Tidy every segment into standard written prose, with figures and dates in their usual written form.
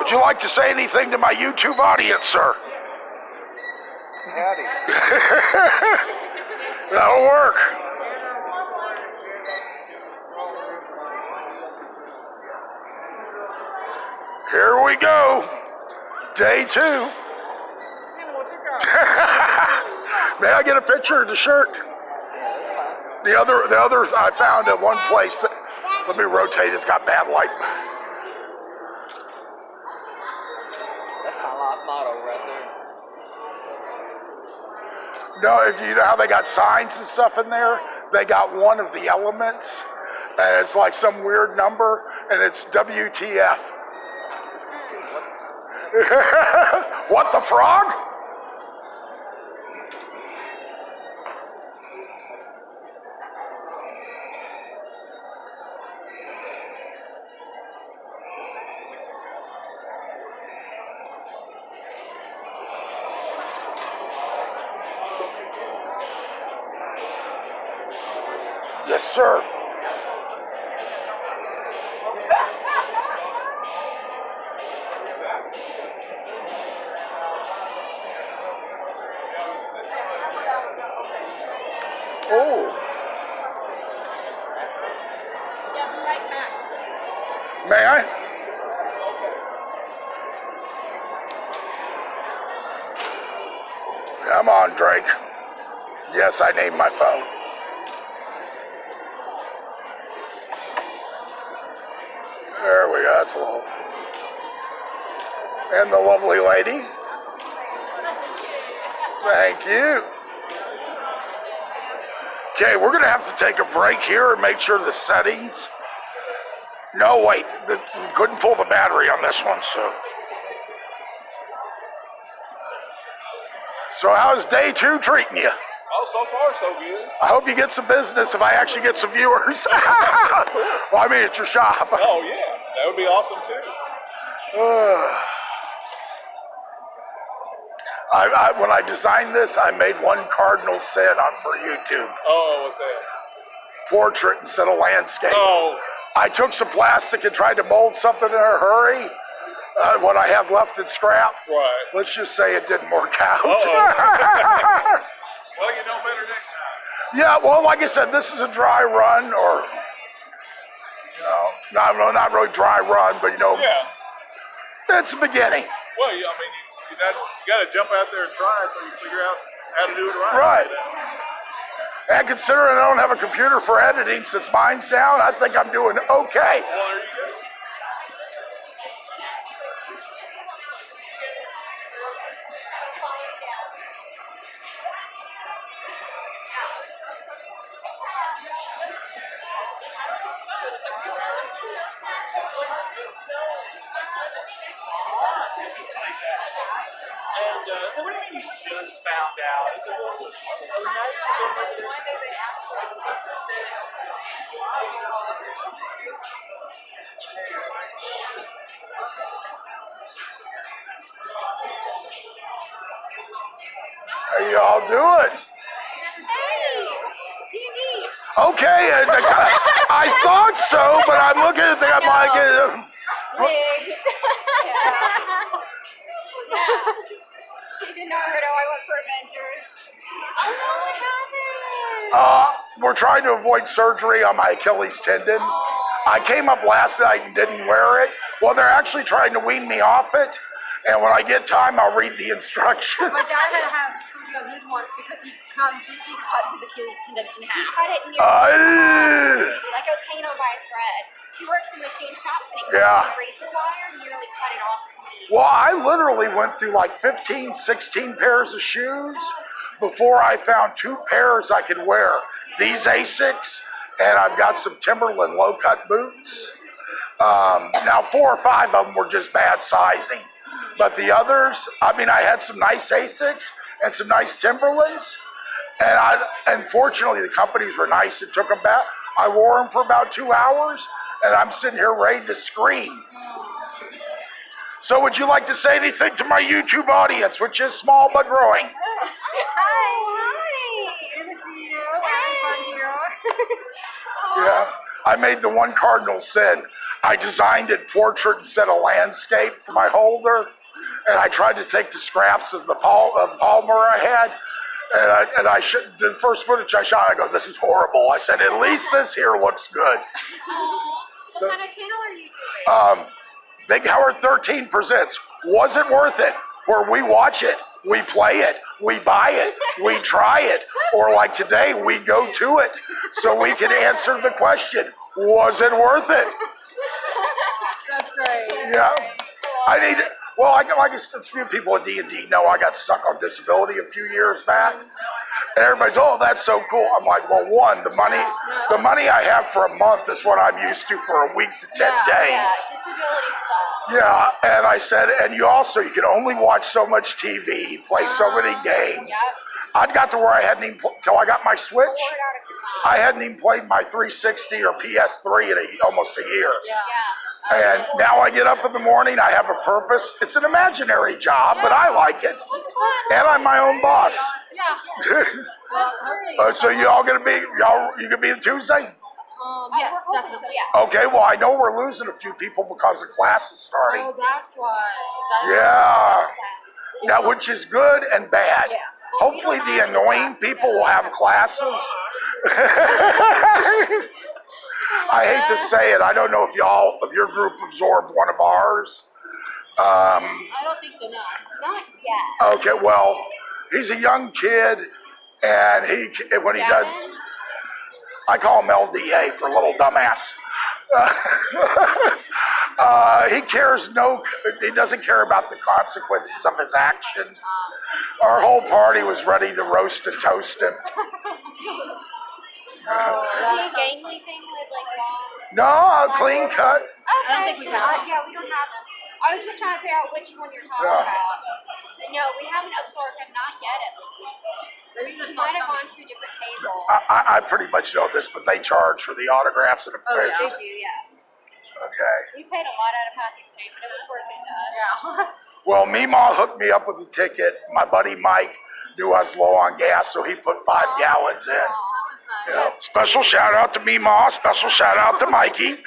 Would you like to say anything to my YouTube audience, sir? Howdy. That'll work. Here we go. Day 2. May I get a picture of the shirt? The others I found at one place. Let me rotate. It's got bad light. That's my life motto right there. No, if you know how they got signs and stuff in there, they got one of the elements, and it's like some weird number, and it's WTF. What the frog? Yes, sir. Oh. Yeah, right back. May I? Come on, Drake. Yes, I named my phone. There we go, that's a little. And the lovely lady. Thank you. Okay, we're gonna have to take a break here and make sure the settings. No, wait, we couldn't pull the battery on this one, so. So how's day 2 treating you? Oh, so far so good. I hope you get some business if I actually get some viewers. Well, I mean, it's your shop. Oh yeah, that would be awesome too. When I designed this, I made one cardinal sin for YouTube. Oh, what's that? Portrait instead of landscape. Oh, I took some plastic and tried to mold something in a hurry. What I have left in scrap. right. Let's just say it didn't work out. Well, you know better next time. Yeah, well, like I said, this is a dry run, or, not really dry run, but, Yeah. it's the beginning. Well, I mean, you got to jump out there and try so you can figure out how to do it right. Right. And considering I don't have a computer for editing since mine's down, I think I'm doing okay. Well, there you go. And what do you just found out? Is it How y'all doing? Hey, D&D. Okay, I thought so, but I'm looking at the, I'm like, Wigs. Yeah. She did Naruto. I went for Avengers. Oh no, what happened? we're trying to avoid surgery on my Achilles tendon. I came up last night and didn't wear it. Well, they're actually trying to wean me off it. And when I get time, I'll read the instructions. My dad had to have surgery on his once because he completely cut his Achilles tendon in half. He cut it nearly, like it was hanging on by a thread. He works in machine shops and he cut the razor wire and nearly cut it off. Well, I literally went through like 15, 16 pairs of shoes before I found 2 pairs I could wear. These Asics, and I've got some Timberland low-cut boots. Now, 4 or 5 of them were just bad sizing. But the others, I mean, I had some nice Asics and some nice Timberlands. And unfortunately, the companies were nice and took them back. I wore them for about 2 hours, and I'm sitting here ready to scream. So would you like to say anything to my YouTube audience, which is small but growing? Hi. Good to see you. Having fun here. Yeah, I made the one cardinal sin. I designed it portrait instead of landscape for my holder, and I tried to take the scraps of the Palmer I had, the first footage I shot, I go, this is horrible. I said, at least this here looks good. What kind of channel are you doing? Big Howard 13 presents Was It Worth It? Where we watch it, we play it, we buy it, we try it, or like today, we go to it so we can answer the question, was it worth it? That's great. Yeah. I need, well, like a few people at D&D know I got stuck on disability a few years back. And everybody's, oh, that's so cool. I'm like, well, one, the money I have for a month is what I'm used to for a week to 10 days. Yeah, disability sucks. Yeah, and I said, and you can only watch so much TV, play so many games. Yep. I got to where I hadn't even, till I got my Switch, Pour it out of your mouth. I hadn't even played my 360 or PS3 in almost a year. Yeah. And now I get up in the morning, I have a purpose. It's an imaginary job, but I like it. And I'm my own boss. Yeah. Well, hopefully. So you all gonna be, you gonna be the Tuesday? Yes, definitely. So, yeah. Okay, well I know we're losing a few people because the class is starting. Oh, that's why. Yeah. Now, which is good and bad. Yeah. Hopefully the annoying people will have classes. I hate to say it, I don't know if your group absorbed one of ours. I don't think so, no. Not yet. Okay, well, he's a young kid, and when he does, I call him LDA for little dumbass. He doesn't care about the consequences of his action. Our whole party was ready to roast and toast him. Is he a gangly thing with like long? No, clean cut. Okay. I don't think we have. Yeah, we don't have them. I was just trying to figure out which one you're talking about. But no, we haven't absorbed him, not yet at least. We might have gone to a different table. I pretty much know this, but they charge for the autographs and Oh, pictures. they do, yeah. Okay. We paid a lot out of pocket today, but it was worth it to us. Yeah. Well, Meemaw hooked me up with a ticket. My buddy Mike knew I was low on gas, so he put 5 gallons in. Yeah. Special shout out to Meemaw. Special shout out to Mikey.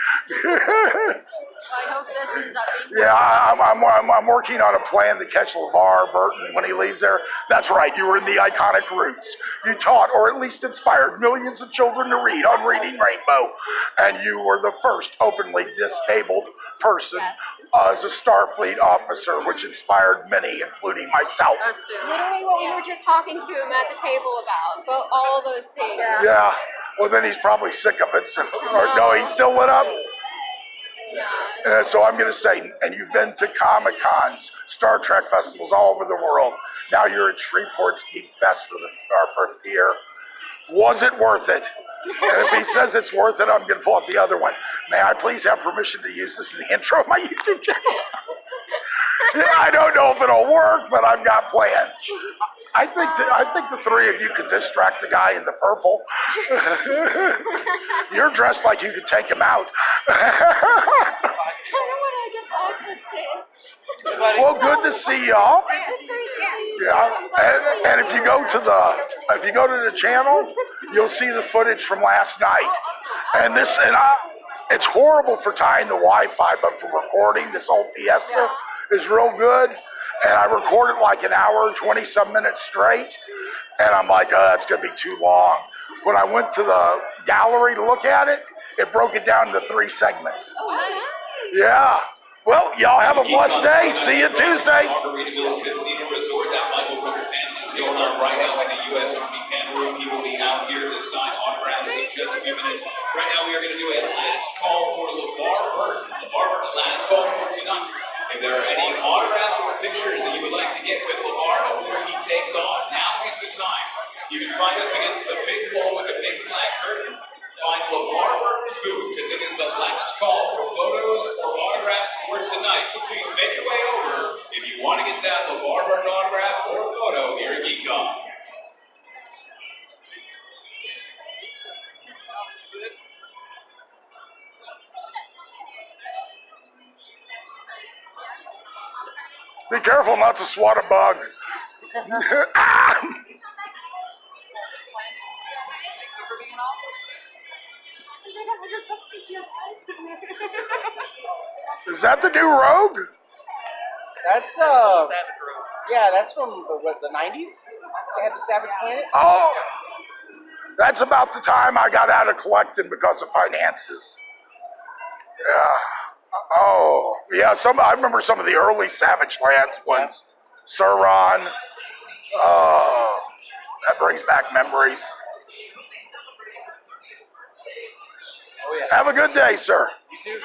I hope this ends up being. Yeah, I'm working on a plan to catch LeVar Burton when he leaves there. That's right, you were in the iconic Roots. You taught, or at least inspired, millions of children to read on Reading Rainbow. And you were the first openly disabled person as a Starfleet officer, which inspired many, including myself. Literally what we were just talking to him at the table about all those things. Yeah, well then he's probably sick of it. So, no, he's still lit up? So I'm going to say, and you've been to Comic-Cons, Star Trek festivals all over the world. Now you're at Shreveport's Geek Fest for our 5th year. Was it worth it? And if he says it's worth it, I'm going to pull out the other one. May I please have permission to use this in the intro of my YouTube channel? Yeah, I don't know if it'll work, but I've got plans. I think the 3 of you could distract the guy in the purple. You're dressed like you could take him out. I don't want to get opposite. Well, good to see y'all. Yeah, and if you go to the channel, you'll see the footage from last night. And it's horrible for tying the Wi-Fi, but for recording this whole fiesta is real good. And I recorded like an hour, 20-some minutes straight. And I'm like, oh, that's going to be too long. When I went to the gallery to look at it, it broke it down into 3 segments. Oh, nice. Yeah. Well, y'all have a blessed day. See you Tuesday. Margaritaville Casino Resort, that Michael Rooker panel is going on right now in the U.S. Army panel room. He will be out here to sign autographs in just a few minutes. Right now, we are going to do a last call for LeVar Burton. LeVar Burton, last call for tonight. If there are any autographs or pictures that you would like to get with LeVar before he takes off, now is the time. You can find us against the big wall with the big black curtain. Find LeVar Burton's booth, because it is the last call for photos or autographs for tonight. So please make your way over if you want to get that LeVar Burton autograph or photo here at Geekd. Be careful not to swat a bug. Ah! Thank you for being awesome. Is that the new Rogue? That's Savage Road. yeah, that's from the 90s. They had the Savage Planet. Oh, that's about the time I got out of collecting because of finances. Yeah. Oh, yeah. I remember some of the early Savage Lands ones. Sauron. Oh, that brings back memories. Oh yeah. Have a good day, sir. You too.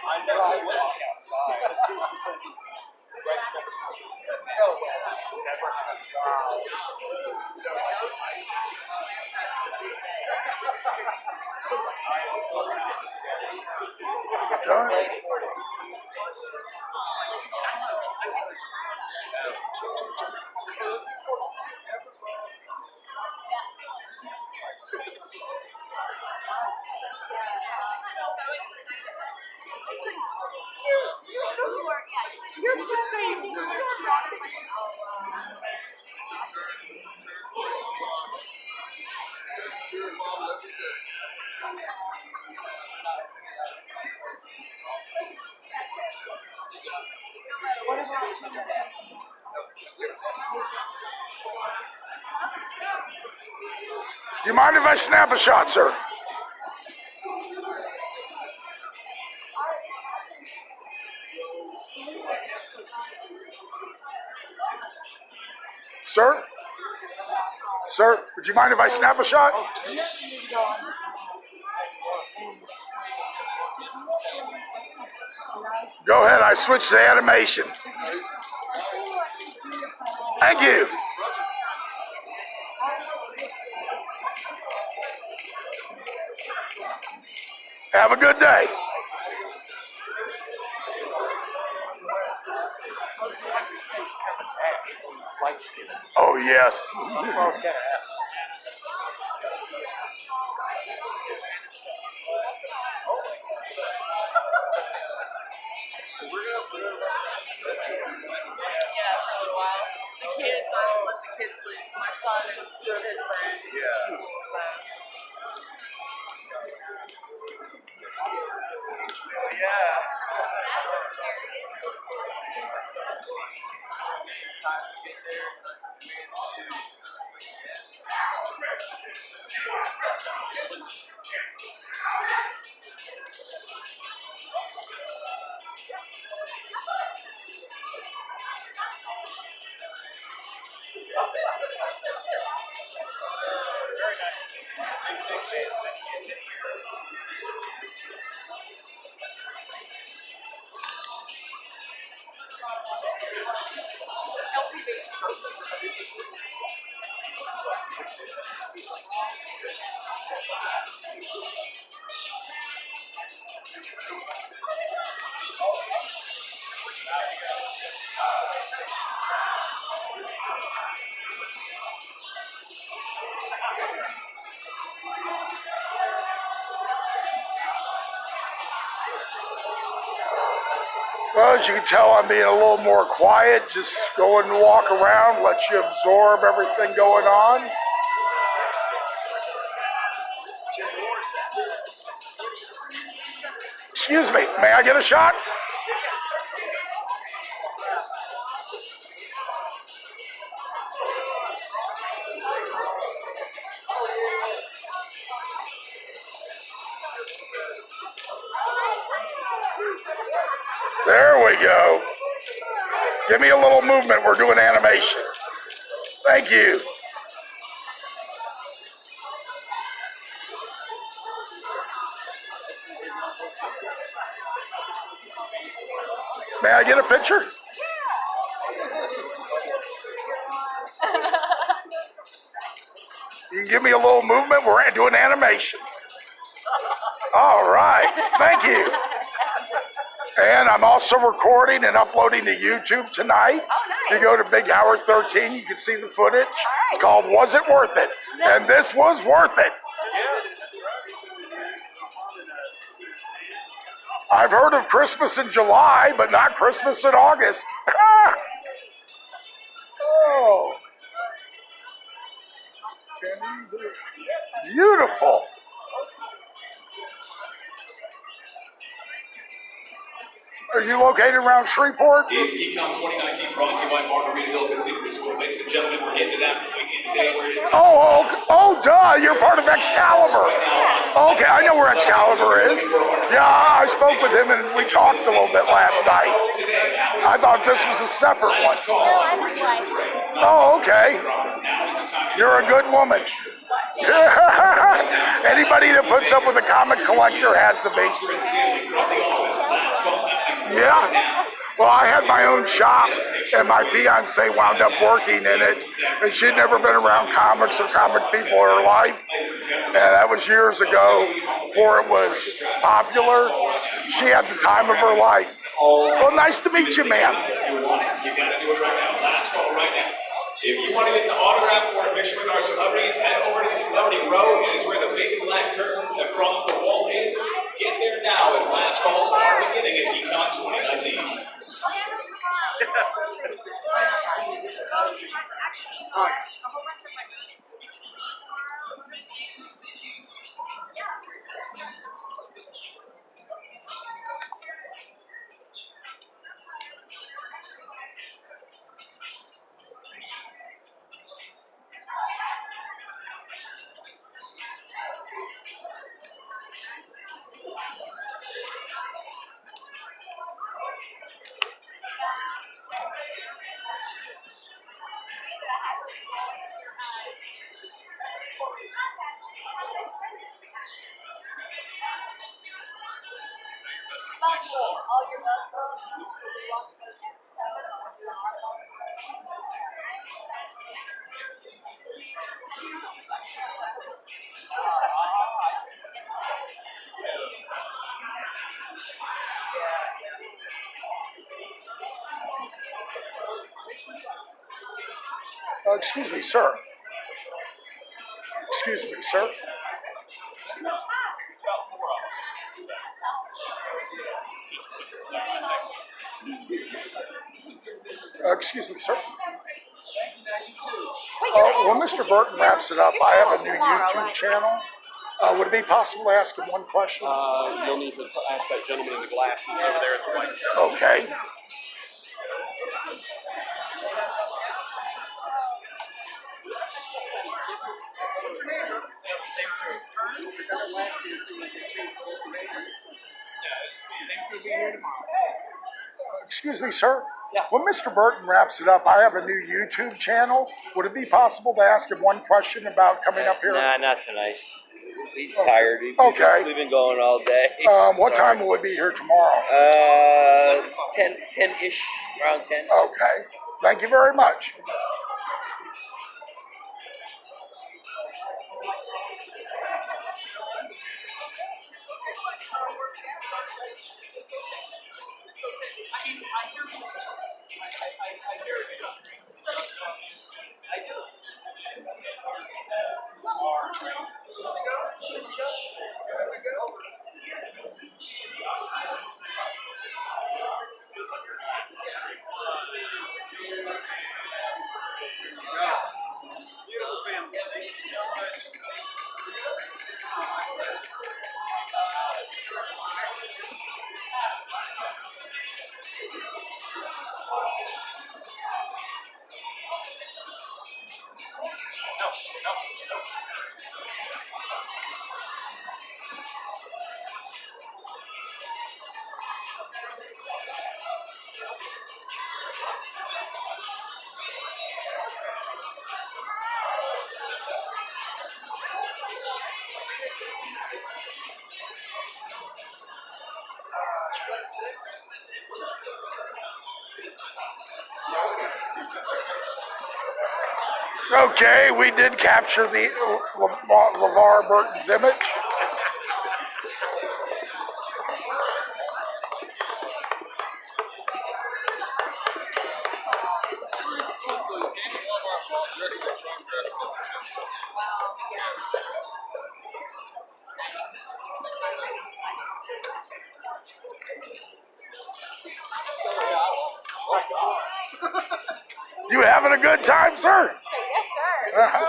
I never walk outside. Do you mind if I snap a shot, sir? Sir? Sir, would you mind if I snap a shot? Go ahead, I switched to animation. Thank you. Have a good day. Oh, yes. Yeah, for a little while. The kids, I don't let the kids loose. My son and two of his friends. Yeah. Well, as you can tell, I'm being a little more quiet. Just go and walk around, let you absorb everything going on. Excuse me, may I get a shot? There we go. Give me a little movement. We're doing animation. Thank you. May I get a picture? You can give me a little movement. We're doing animation. All right. Thank you. And I'm also recording and uploading to YouTube tonight. Oh, nice. You go to Big Howard 13, you can see the footage. It's called Was It Worth It? And this was worth it. I've heard of Christmas in July, but not Christmas in August. Oh. Beautiful. Are you located around Shreveport? It's Geekd 2019 brought to you by Margaritaville Casino Resort. Ladies and gentlemen, we're getting to that point in the day where it's Oh, duh, you're part of Excalibur. Okay, I know where Excalibur is. Yeah, I spoke with him and we talked a little bit last night. I thought this was a separate one. No, I'm his wife. Oh, okay. You're a good woman. Anybody that puts up with a comic collector has to be. Yeah. Well, I had my own shop, and my fiance wound up working in it, and she'd never been around comics or comic people in her life. And that was years ago, before it was popular. She had the time of her life. Well, nice to meet you, ma'am. You gotta do it right now. Last call right now. If you want to get an autograph or a picture with our celebrities, head over to the celebrity row. It is where the big black curtain across the wall is. Get there now as last calls are beginning at Geekd 2019. All your love books. So we watch those Excuse me, sir. Excuse me, sir. Excuse me, sir. When Mr. Burton wraps it up, I have a new YouTube channel. Would it be possible to ask him one question? You'll need to ask that gentleman in the glasses over there at the white. Okay. Excuse me, sir. Yeah. When Mr. Burton wraps it up, I have a new YouTube channel. Would it be possible to ask him one question about coming up here? Nah, not tonight. He's tired. Okay. We've been going all day. What time will we be here tomorrow? 10-ish, around 10. Okay. Thank you very much. Okay, we did capture the LeVar Burton's image. You having a good time, sir? Yes, sir. Uh-huh.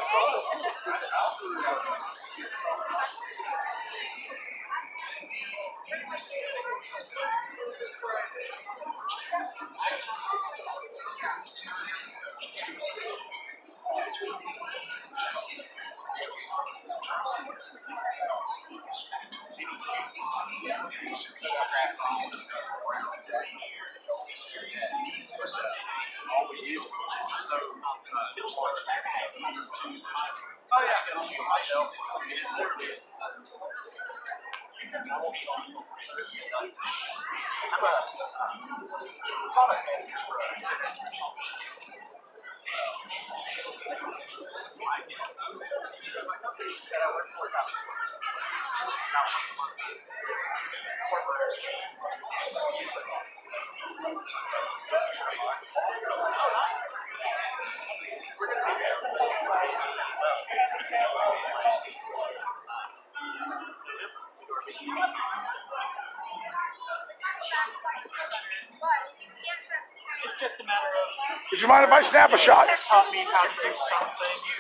It's just a matter of Would you mind if I snap a shot? taught me how to do some things.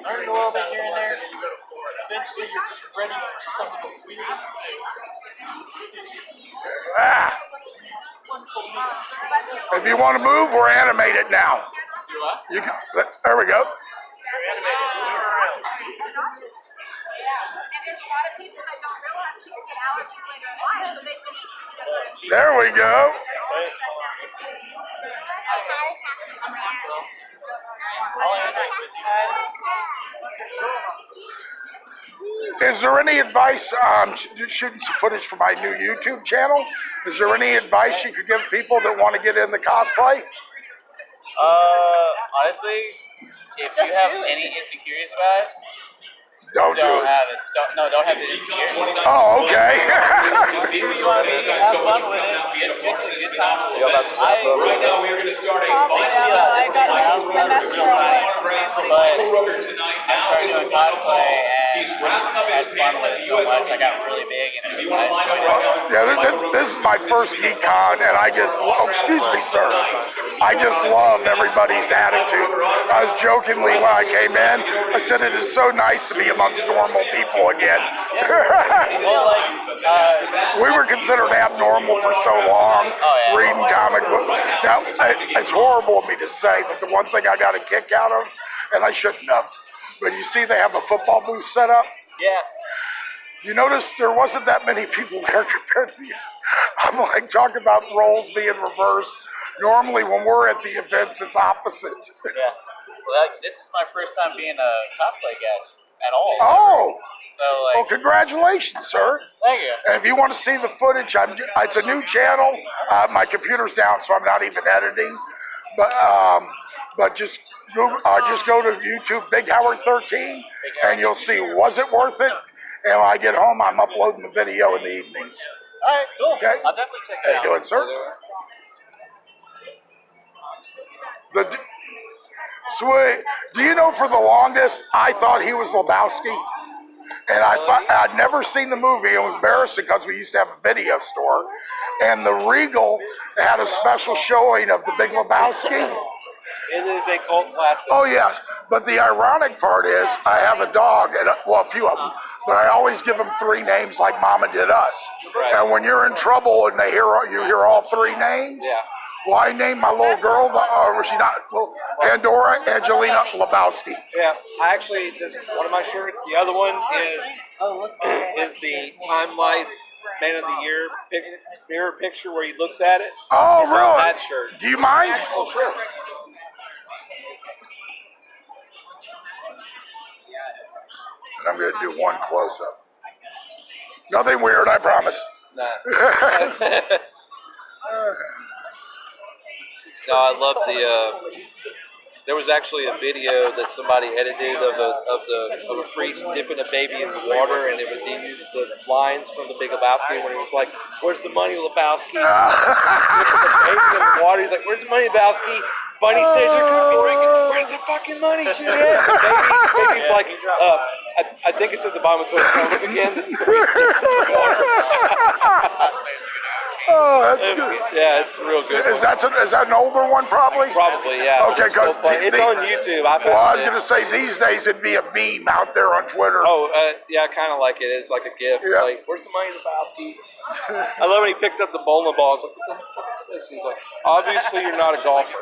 Learn a little bit here and there. Eventually, you're just ready for some of the weirdest things. Ah. If you want to move, we're animated now. You can, there we go. And there's a lot of people that don't realize people get allergies later in life, so they've been eating There we go. Is there any advice on shooting some footage for my new YouTube channel? Is there any advice you could give people that want to get in the cosplay? Honestly, if you have any insecurities about it, Don't do it. have it. Don't have the insecurities. Oh, okay. See who you want to be, have fun with it. It's just a good time. Right now, we are going to start a I got I started doing cosplay and had fun with it so much. I got really big and I enjoyed it. Yeah, this is my first GeekCon, and I just, oh, excuse me, sir. I just love everybody's attitude. I was jokingly when I came in, I said it is so nice to be amongst normal people again. We were considered abnormal for so long, reading comic books. Now, it's horrible of me to say, but the one thing I got a kick out of, and I shouldn't have, but you see they have a football booth set up? Yeah. You notice there wasn't that many people there compared to me. I'm like, talking about roles being reversed. Normally when we're at the events, it's opposite. Yeah. Well, this is my first time being a cosplay guest at all. Oh! So, Well, congratulations, sir. Thank you. And if you want to see the footage, it's a new channel. My computer's down, so I'm not even editing. But just go to YouTube, Big Howard 13, and you'll see Was It Worth It? And when I get home, I'm uploading the video in the evenings. All right, cool. Okay. I'll definitely check it out. How you doing, sir? Sweet. Do you know for the longest, I thought he was Lebowski? And I'd never seen the movie. It was embarrassing because we used to have a video store. And the Regal had a special showing of the Big Lebowski. It is a cult classic. Oh, yes. But the ironic part is I have a dog, and well, a few of them, but I always give them three names like Mama did us. Right. And when you're in trouble and you hear all three names, well, I named my little girl, Pandora Angelina Lebowski. Yeah, this is one of my shirts. The other one is the Time Life Man of the Year mirror picture where he looks at it. Oh, it's really? on that shirt. Do you mind? Oh, sure. And I'm going to do one close-up. Nothing weird, I promise. Nah. No, I love There was actually a video that somebody edited of a priest dipping a baby in the water, and he used the lines from The Big Lebowski when he was like, "Where's the money, Lebowski?" Dipping the baby in the water. He's like, "Where's the money, Lebowski?" Bunny says, "Where's the fucking money, shithead?" The baby's like, I think it's at the bottom of the toilet. Look again. The priest dips in the water. Oh, that's good. Yeah, it's real good. Is that an older one, probably? Probably, yeah. Okay, because it's on YouTube. I was going to say these days it'd be a meme out there on Twitter. Oh, yeah, kind of like it. It's like a GIF. Yeah. It's like, "Where's the money, Lebowski?" I love when he picked up the bowling ball. I was like, "What the fuck is this?" He's like, "Obviously, you're not a golfer."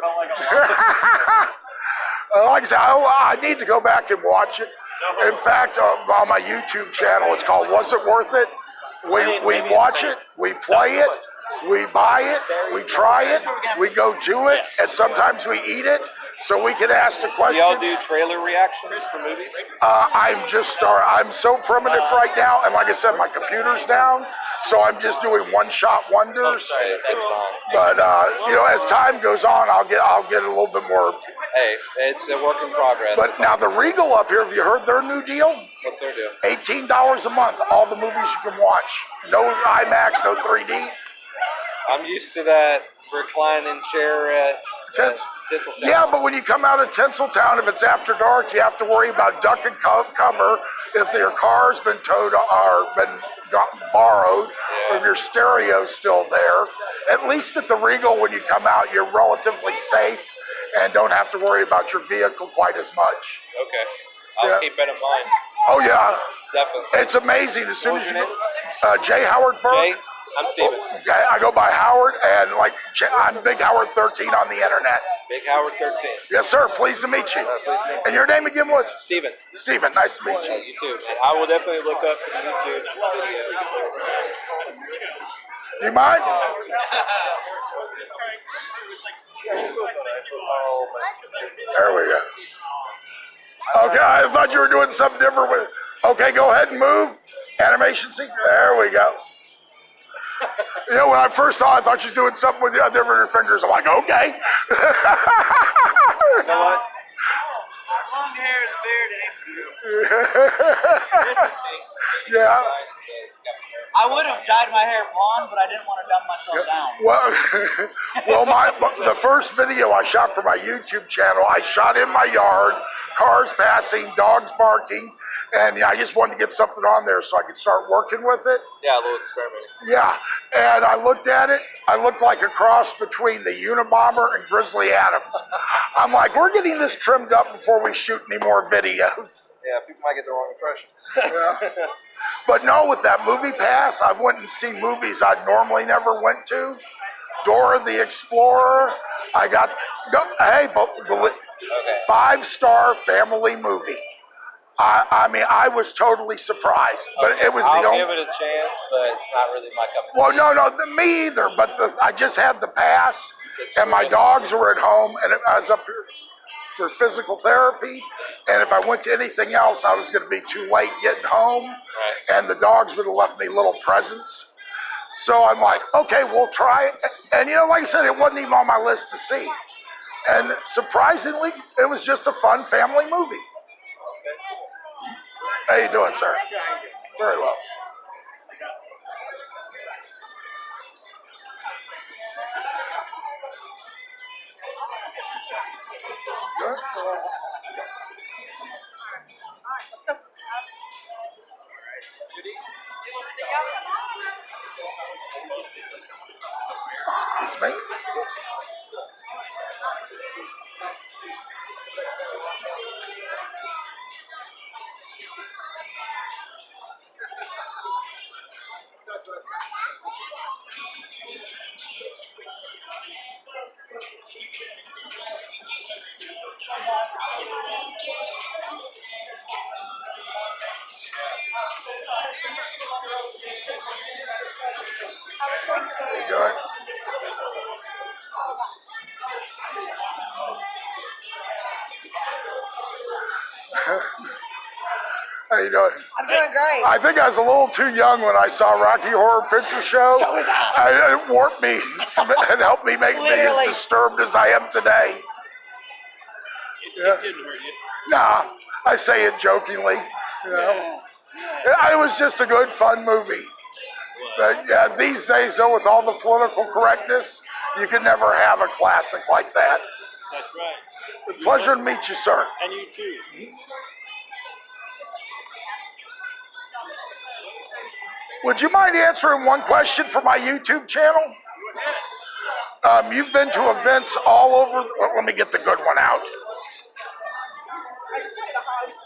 Like I said, I need to go back and watch it. In fact, on my YouTube channel, it's called "Was It Worth It?" We watch it, we play it, we buy it, we try it, we go to it, and sometimes we eat it, so we can ask the question. Do y'all do trailer reactions for movies? I'm so primitive right now, and like I said, my computer's down, so I'm just doing one-shot wonders. Right, that's fine. But as time goes on, I'll get a little bit more. Hey, it's a work in progress. But now the Regal up here, have you heard their new deal? What's their deal? $18 a month, all the movies you can watch. No IMAX, no 3D. I'm used to that reclining chair at Tinseltown. Yeah, but when you come out of Tinseltown, if it's after dark, you have to worry about duck and cover if your car's been towed or been borrowed, or if your stereo's still there. At least at the Regal, when you come out, you're relatively safe and don't have to worry about your vehicle quite as much. Okay. I'll keep that in mind. Oh, yeah. Definitely. It's amazing. As soon as you J. Howard Burke. Jay, I'm Steven. Okay, I go by Howard, and I'm Big Howard 13 on the internet. Big Howard 13. Yes, sir. Pleased to meet you. And your name again was? Steven. Steven, nice to meet you. You too. And I will definitely look up the YouTube video. Do you mind? There we go. Okay, I thought you were doing something different with it. Okay, go ahead and move. Animation scene. There we go. When I first saw it, I thought she was doing something with her fingers. I'm like, okay. You know what? Long hair and the beard, it ain't for you. This is me. Yeah. I would have dyed my hair blonde, but I didn't want to dumb myself down. Well, the first video I shot for my YouTube channel, I shot in my yard, cars passing, dogs barking, and I just wanted to get something on there so I could start working with it. Yeah, a little experiment. Yeah, and I looked at it. I looked like a cross between the Unabomber and Grizzly Adams. I'm like, we're getting this trimmed up before we shoot any more videos. Yeah, people might get the wrong impression. Yeah. But no, with that movie pass, I went and seen movies I normally never went to. Dora the Explorer. I got, hey, 5-star family movie. I was totally surprised, but it was I'll give it a chance, but it's not really my cup of tea. Well, no, me either. But I just had the pass, and my dogs were at home, and I was up here for physical therapy. And if I went to anything else, I was going to be too late getting home, and the dogs would have left me little presents. So I'm like, okay, we'll try it. And like I said, it wasn't even on my list to see. And surprisingly, it was just a fun family movie. How you doing, sir? Very well. Good. Excuse me. How you doing? How you doing? I'm doing great. I think I was a little too young when I saw Rocky Horror Picture Show. So was I. It warped me and helped me make me as disturbed as I am today. Yeah. It didn't hurt you. Nah, I say it jokingly. You know, it was just a good, fun movie. But yeah, these days, though, with all the political correctness, you could never have a classic like that. That's right. Pleasure to meet you, sir. And you too. Would you mind answering one question for my YouTube channel? You've been to events all over. Well, let me get the good one out.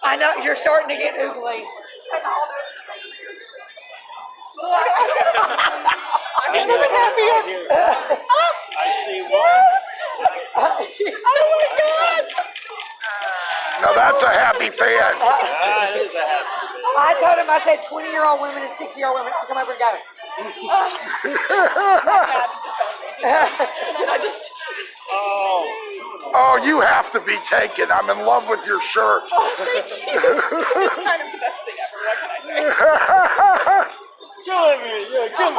I know you're starting to get oogly. I see one. Oh my God! Now that's a happy fan. That is a happy thing. I told him, I said 20-year-old women and 60-year-old women, come over and go. I just. Oh, you have to be taken. I'm in love with your shirt. Oh, thank you. It's kind of the best thing ever. What can I say?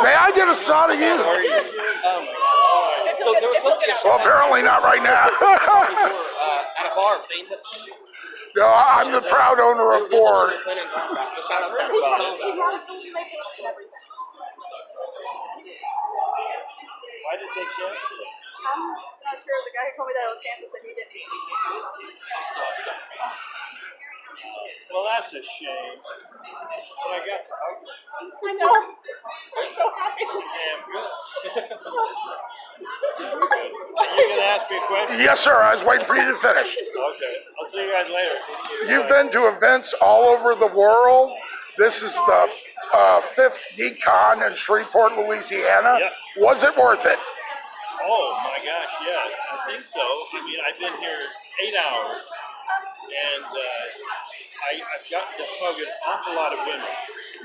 May I get a shot of you? So there was supposed to be a Well, apparently not right now. at a bar. No, I'm the proud owner of Ford. The shout out that He was brought his own to my pants and everything. Why did they cancel it? I'm not sure. The guy who told me that it was canceled said he didn't. Well, that's a shame. But I got the hug. I know. I'm so happy. Damn good. Are you going to ask me a question? Yes, sir. I was waiting for you to finish. Okay. I'll see you guys later. You've been to events all over the world. This is the fifth Geekd in Shreveport, Louisiana. Yep. Was it worth it? Oh my gosh, yes. I think so. I mean, I've been here 8 hours, and I've gotten to hug an awful lot of women.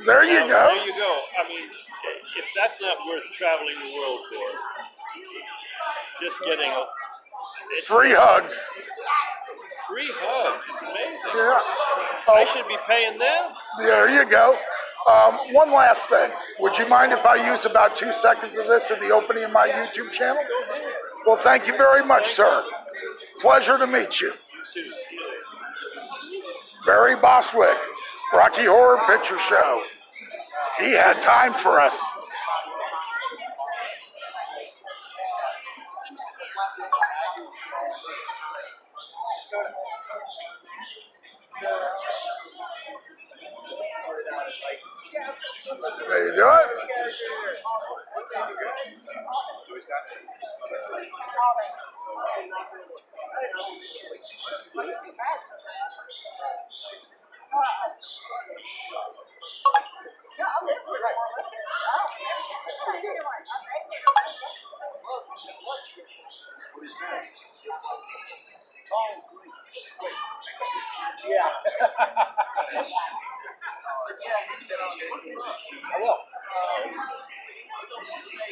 There you go. There you go. I mean, if that's not worth traveling the world for, just getting Free hugs. free hugs. It's amazing. Yeah. I should be paying them. There you go. One last thing. Would you mind if I use about 2 seconds of this at the opening of my YouTube channel? Well, thank you very much, sir. Pleasure to meet you. Barry Boswick, Rocky Horror Picture Show. He had time for us. There you do it. Yeah. I will.